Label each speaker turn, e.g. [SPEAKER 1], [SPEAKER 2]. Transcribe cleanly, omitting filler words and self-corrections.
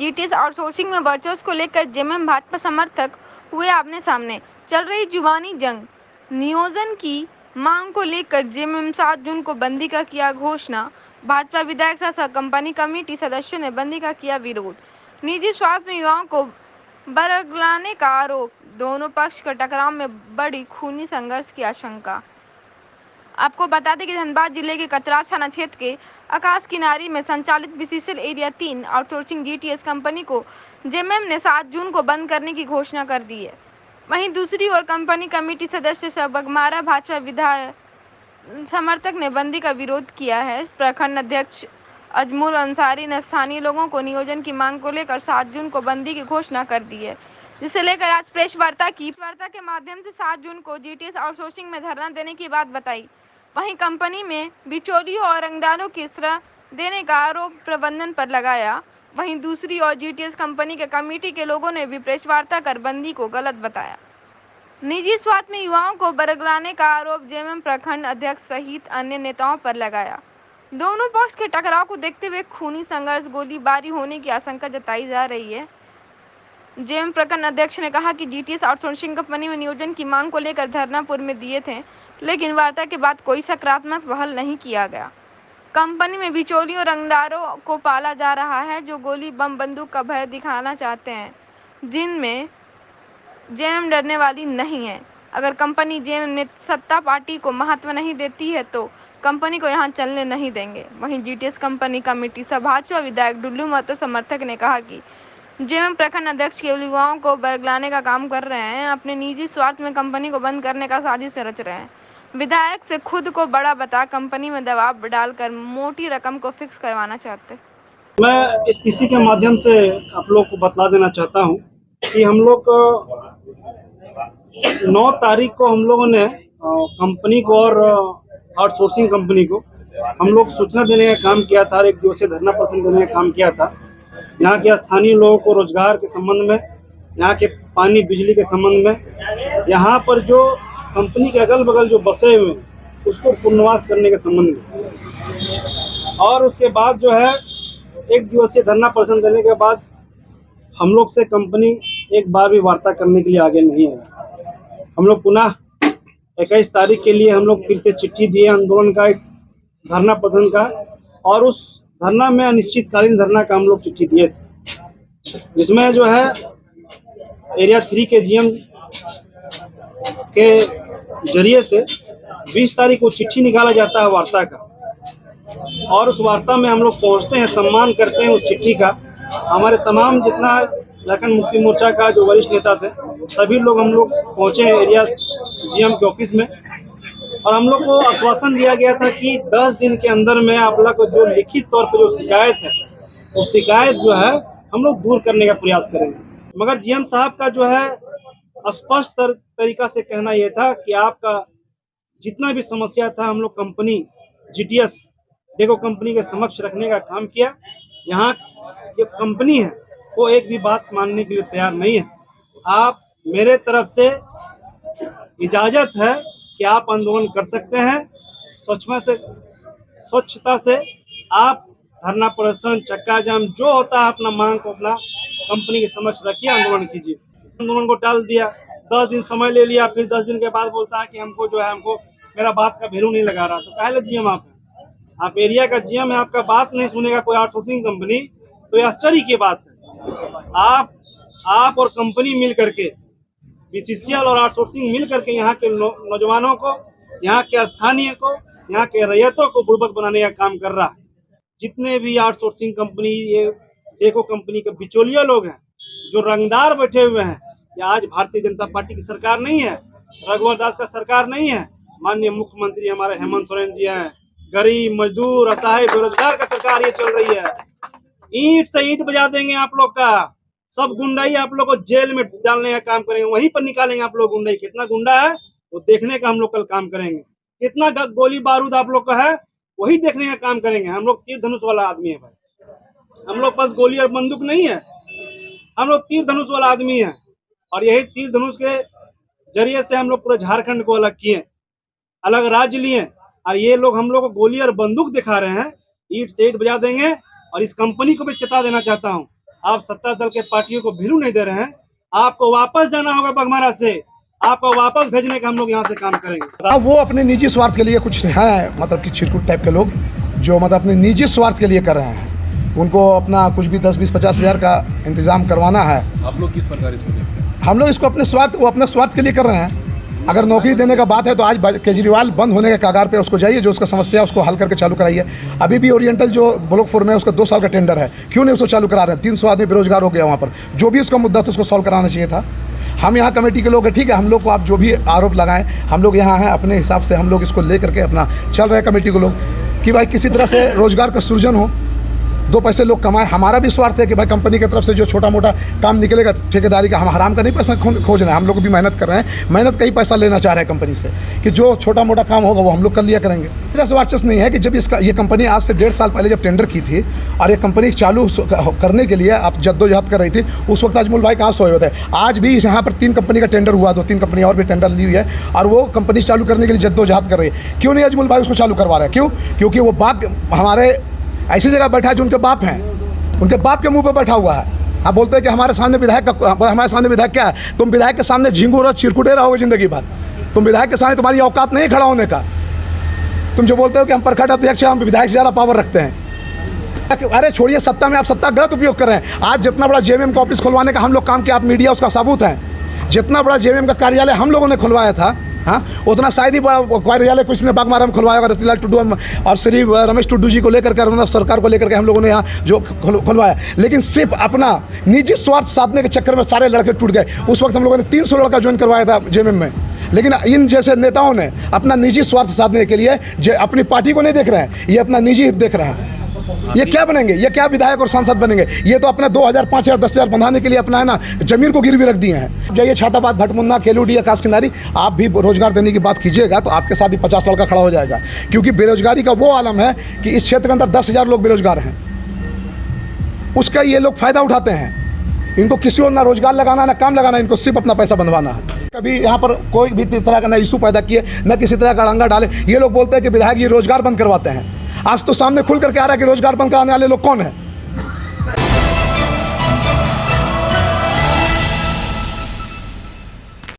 [SPEAKER 1] GTS outsourcing में vultures को लेकर जेएमएम भाजपा समर्थक हुए आमने सामने। चल रही जुबानी जंग। नियोजन की मांग को लेकर जेएमएम 7 जून को बंदी का किया घोषणा। भाजपा विधायक सह कंपनी कमेटी सदस्यों ने बंदी का किया विरोध। निजी स्वार्थ में युवाओं को बरगलाने का आरोप। दोनों पक्ष के टकराव में बड़ी खूनी संघर्ष की आशंका। आपको बता दें कि धनबाद जिले के कतरास थाना क्षेत्र के आकाश किनारी में संचालित BCCL area 3 outsourcing GTS company को जेएमएम ने 7 जून को बंद करने की घोषणा कर दी है। वहीं दूसरी ओर कंपनी कमेटी सदस्य सह बघमारा भाजपा विधायक समर्थक ने बंदी का विरोध किया है। प्रखंड अध्यक्ष अजमुल अंसारी ने स्थानीय लोगों को नियोजन की मांग को लेकर 7 जून को बंदी की घोषणा कर दी है, जिसे लेकर आज प्रेस वार्ता के माध्यम से 7 जून को जीटीएस आउटसोर्सिंग में धरना देने की बात बताई। वहीं कंपनी में बिचौलियों और रंगदारों की श्रह देने का आरोप प्रबंधन पर लगाया। वहीं दूसरी ओर जीटीएस कंपनी के कमेटी के लोगों ने भी प्रेस वार्ता कर बंदी को गलत बताया। निजी स्वार्थ में युवाओं को बरगलाने का आरोप जेएमएम प्रखंड अध्यक्ष सहित अन्य नेताओं पर लगाया। दोनों पक्ष के टकराव को देखते हुए खूनी संघर्ष, गोलीबारी होने की आशंका जताई जा रही है। जेएमएम प्रखंड अध्यक्ष ने कहा कि जीटीएस आउटसोर्सिंग कंपनी में नियोजन की मांग को लेकर धरना पूर्व में दिए थे, लेकिन वार्ता के बाद कोई सकारात्मक पहल नहीं किया गया। कंपनी में बिचौलियों रंगदारों को पाला जा रहा है, जो गोली बम बंदूक का भय दिखाना चाहते हैं, जिनमें जेएमएम डरने वाली नहीं है। अगर कंपनी जेएमएम ने सत्ता पार्टी को महत्व नहीं देती है तो कंपनी को यहां चलने नहीं देंगे। वहीं जीटीएस कंपनी कमेटी सह भाजपा विधायक डुल्लू महतो समर्थक ने कहा कि जेएमएम प्रखंड अध्यक्ष केवल युवाओं को बरगलाने का काम कर रहे हैं, अपने निजी स्वार्थ में कंपनी को बंद करने का साजिश रच रहे हैं। विधायक से खुद को बड़ा बता कंपनी में दबाव डालकर मोटी रकम को फिक्स करवाना चाहते।
[SPEAKER 2] मैं इस पीसी के माध्यम से आप लोग को बतला देना चाहता हूं कि हम लोग 9 तारीख को हम लोगों ने कंपनी को और आउटसोर्सिंग कंपनी को हम लोग सूचना देने का काम किया था, 1 दिवसीय धरना प्रदर्शन देने का काम किया था। यहाँ के स्थानीय लोगों को रोजगार के संबंध में, यहाँ के पानी बिजली के संबंध में, यहाँ पर जो कंपनी के अगल बगल जो बसे हुए उसको पुनर्वास करने के संबंध में। और उसके बाद जो है 1 दिवसीय धरना प्रदर्शन देने के बाद हम लोग से कंपनी एक बार भी वार्ता करने के लिए आगे नहीं है। हम लोग पुनः 21 तारीख के लिए हम लोग फिर से चिट्ठी दिए आंदोलन का, एक धरना प्रदर्शन का, और उस धरना में अनिश्चितकालीन धरना का हम लोग चिट्ठी दिए थे, जिसमें जो है एरिया 3 के जीएम के जरिए से 20 तारीख को चिट्ठी निकाला जाता है वार्ता का, और उस वार्ता में हम लोग पहुंचते हैं, सम्मान करते हैं उस चिट्ठी का। हमारे तमाम जितना झारखंड मुक्ति मोर्चा का जो वरिष्ठ नेता थे सभी लोग हम लोग पहुंचे हैं एरिया जीएम के ऑफिस में, और हम लोग को आश्वासन दिया गया था कि 10 दिन के अंदर में आप लोग को जो लिखित तौर पर जो शिकायत है वो शिकायत जो है हम लोग दूर करने का प्रयास करेंगे। मगर जीएम साहब का जो है स्पष्ट तरीका से कहना यह था कि आपका जितना भी समस्या था हम लोग कंपनी जीटीएस डेको कंपनी के समक्ष रखने का काम किया। यहाँ जो कंपनी है वो एक भी बात मानने के लिए तैयार नहीं है। आप मेरे तरफ से इजाजत है कि आप आंदोलन कर सकते हैं, स्वच्छता से आप धरना प्रदर्शन, चक्का जाम जो होता है अपना मांग को अपना कंपनी के समक्ष रखिए, आंदोलन कीजिए। आंदोलन को टाल दिया, 10 दिन समय ले लिया, फिर 10 दिन के बाद बोलता है कि हमको जो है हमको मेरा बात का वैल्यू नहीं लगा रहा। तो पहले जीएम आप एरिया का जीएम है, आपका बात नहीं सुनेगा कोई आउटसोर्सिंग कंपनी, तो ये आश्चर्य की बात है। आप और कंपनी मिल करके, बीसीसीएल और आउटसोर्सिंग मिल करके यहाँ के नौजवानों को, यहाँ के स्थानीय को, यहाँ के रैयतों को बुड़बक बनाने का काम कर रहा है। जितने भी आउटसोर्सिंग कंपनी, ये डेको कंपनी के बिचौलिया लोग हैं, जो रंगदार बैठे हुए हैं, ये आज भारतीय जनता पार्टी की सरकार नहीं है, रघुवर दास का सरकार नहीं है, माननीय मुख्यमंत्री हमारे हेमंत सोरेन जी हैं। गरीब, मजदूर, असहाय, बेरोजगार का सरकार ये चल रही है। ईंट से ईंट बजा देंगे आप लोग का, सब गुंडाई आप लोग को जेल में डालने का काम करेंगे, वहीं पर निकालेंगे आप लोग गुंडाई। कितना गुंडा है वो देखने का हम लोग कल काम करेंगे। कितना गोली बारूद आप लोग का है वही देखने का काम करेंगे। हम लोग तीर धनुष वाला आदमी है भाई, हम लोग पास गोली और बंदूक नहीं है, हम लोग तीर धनुष वाला आदमी है। और यही तीर धनुष के जरिए से हम लोग पूरे झारखंड को अलग किए, अलग राज्य लिए, और ये लोग हम लोग को गोली और बंदूक दिखा रहे हैं। ईंट से ईंट बजा देंगे। और इस कंपनी को भी चेता देना चाहता हूँ, आप सत्ता दल के पार्टियों को वैल्यू नहीं दे रहे हैं, आपको वापस जाना होगा बघमारा से, आपको वापस भेजने का हम लोग यहाँ से काम करेंगे।
[SPEAKER 3] अब वो अपने निजी स्वार्थ के लिए कुछ हैं, मतलब कि छिरकुट टाइप के लोग जो मतलब अपने निजी स्वार्थ के लिए कर रहे हैं, उनको अपना कुछ भी 10, 20, 50 हज़ार का इंतज़ाम करवाना है।
[SPEAKER 4] आप लोग किस प्रकार इसको देखते हैं?
[SPEAKER 3] हम लोग इसको अपने स्वार्थ के लिए कर रहे हैं। अगर नौकरी देने का बात है तो आज केजरीवाल बंद होने के कगार पे, उसको जाइए, जो उसका समस्या है उसको हल करके चालू कराइए। अभी भी ओरिएंटल जो ब्लॉक 4 में है उसका 2 साल का टेंडर है, क्यों नहीं उसको चालू करा रहे हैं? 300 आदमी बेरोजगार हो गया वहाँ पर, जो भी उसका मुद्दा था उसको सॉल्व कराना चाहिए था। हम यहाँ कमेटी के लोग हैं, ठीक है, हम लोग को आप जो भी आरोप लगाएं, हम लोग यहाँ हैं अपने हिसाब से, हम लोग इसको ले करके अपना चल रहे हैं कमेटी के लोग कि भाई किसी तरह से रोजगार का सृजन हो, 2 पैसे लोग कमाएं। हमारा भी स्वार्थ है कि भाई कंपनी की तरफ से जो छोटा मोटा काम निकलेगा ठेकेदारी का, हम हराम का नहीं पैसा खोज रहे हैं, हम लोग भी मेहनत कर रहे हैं, मेहनत का ही पैसा लेना चाह रहे हैं कंपनी से कि जो छोटा मोटा काम होगा वो हम लोग कर लिया करेंगे। ऐसा वर्चस्व नहीं है कि जब ये कंपनी आज से 1.5 साल पहले जब टेंडर की थी और ये कंपनी चालू करने के लिए आप जद्दोजहद कर रही थी, उस वक्त अजमल भाई कहाँ सोए होते। आज भी यहाँ पर 3 कंपनी का टेंडर हुआ, 2-3 कंपनी और भी टेंडर ली हुई है और वो कंपनी चालू करने के लिए जद्दोजहद कर रही है। क्यों नहीं अजमल भाई उसको चालू करवा रहे हैं? क्यों? क्योंकि वो बाप हमारे ऐसी जगह बैठा है जो उनके बाप हैं, उनके बाप के मुंह पे बैठा हुआ है। आप बोलते हैं कि हमारे सामने विधायक क्या है? तुम विधायक के सामने झिंगुर और चिरकुटे रहोगे जिंदगी भर। तुम विधायक के सामने, तुम्हारी औकात नहीं खड़ा होने का। तुम जो बोलते हो कि हम प्रखंड अध्यक्ष हैं, हम विधायक से ज़्यादा पावर रखते हैं। अरे छोड़िए, सत्ता में आप सत्ता गलत उपयोग कर रहे हैं। आज जितना बड़ा जेएमएम का ऑफिस खुलवाने का हम लोग काम किया, आप मीडिया उसका सबूत है। जितना बड़ा जेएमएम का कार्यालय हम लोगों ने खुलवाया था, हाँ, उतना शायद ही बड़ा कार्यालय कुछ ने बागमारा में खुलवाया होगा। रतिलाल टुडू और श्री रमेश टुडू जी को लेकर के, मतलब सरकार को लेकर के हम लोगों ने यहाँ जो खुलवाया, लेकिन सिर्फ अपना निजी स्वार्थ साधने के चक्कर में सारे लड़के टूट गए। उस वक्त हम लोगों ने 300 लड़का ज्वाइन करवाया था जेएमएम में, लेकिन इन जैसे नेताओं ने अपना निजी स्वार्थ साधने के लिए अपनी पार्टी को नहीं देख रहे हैं, ये अपना निजी हित देख रहे हैं। ये क्या बनेंगे? ये क्या विधायक और सांसद बनेंगे? ये तो अपना 2,000, 5,000, 10,000 बंधाने के लिए अपना है ना जमीन को गिरवी रख दिए हैं। जाइए छाताबाद, भटमुन्ना, केलूडी, आकाश किनारी, आप भी रोजगार देने की बात कीजिएगा तो आपके साथ ही 50 लड़का खड़ा हो जाएगा। क्योंकि बेरोजगारी का वो आलम है कि इस क्षेत्र के अंदर 10,000 लोग बेरोजगार हैं, उसका ये लोग फायदा उठाते हैं। इनको किसी और ना रोजगार लगाना ना काम लगाना, इनको सिर्फ अपना पैसा बंधवाना है। कभी यहाँ पर कोई भी तरह का ना इशू पैदा किए, न किसी तरह का अड़ंगा डाले। ये लोग बोलते हैं कि विधायक ये रोजगार बंद करवाते हैं। आज तो सामने खुल करके आ रहा है कि रोजगार बंद कराने वाले लोग कौन है।